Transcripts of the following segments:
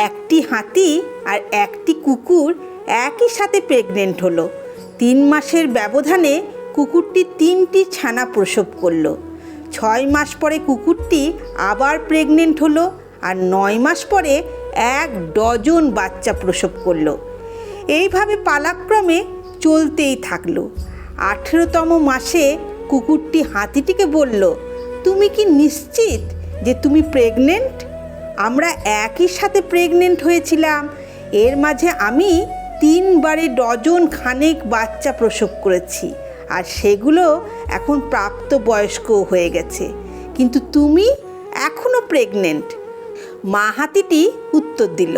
একটি হাতি আর একটি কুকুর একই সাথে প্রেগনেন্ট হলো। 3 মাসের ব্যবধানে কুকুরটি 3টি ছানা প্রসব করলো। 6 মাস পরে কুকুরটি আবার প্রেগনেন্ট হলো আর 9 মাস পরে 1 ডজন বাচ্চা প্রসব করলো। এইভাবে পালাক্রমে চলতেই থাকলো। 18তম মাসে কুকুরটি হাতিটিকে বলল, তুমি কি নিশ্চিত যে তুমি প্রেগনেন্ট? আমরা একই সাথে প্রেগনেন্ট হয়েছিলাম। এর মাঝে আমি 3 বারে ডজন খানেক বাচ্চা প্রসব করেছি আর সেগুলো এখন প্রাপ্তবয়স্ক হয়ে গেছে, কিন্তু তুমি এখনও প্রেগনেন্ট। মা হাতিটি উত্তর দিল,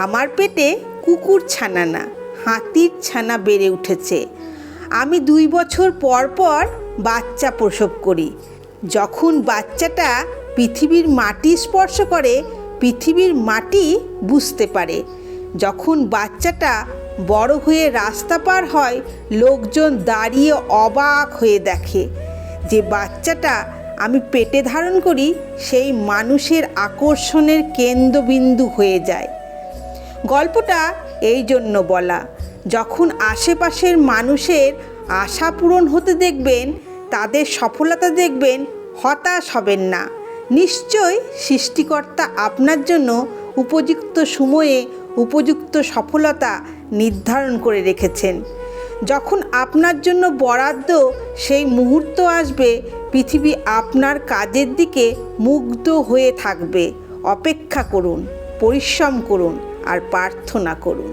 আমার পেটে কুকুর ছানা না, হাতির ছানা বেড়ে উঠেছে। আমি 2 বছর পর পর বাচ্চা প্রসব করি। যখন বাচ্চাটা পৃথিবীর মাটি স্পর্শ করে, পৃথিবীর মাটি বুঝতে পারে। যখন বাচ্চাটা বড় হয়ে রাস্তা পার হয়, লোকজন দাঁড়িয়ে অবাক হয়ে দেখে যে বাচ্চাটা আমি পেটে ধারণ করি সেই মানুষের আকর্ষণের কেন্দ্রবিন্দু হয়ে যায়। গল্পটা এই জন্য বলা, যখন আশেপাশের মানুষের আশা পূরণ হতে দেখবেন, তাদের সফলতা দেখবেন, হতাশ হবেন না। নিশ্চয় সৃষ্টিকর্তা আপনার জন্য উপযুক্ত সময়ে উপযুক্ত সফলতা নির্ধারণ করে রেখেছেন। যখন আপনার জন্য বরাদ্দ সেই মুহূর্ত আসবে, পৃথিবী আপনার কাজের দিকে মুগ্ধ হয়ে থাকবে। অপেক্ষা করুন, পরিশ্রম করুন আর প্রার্থনা করুন।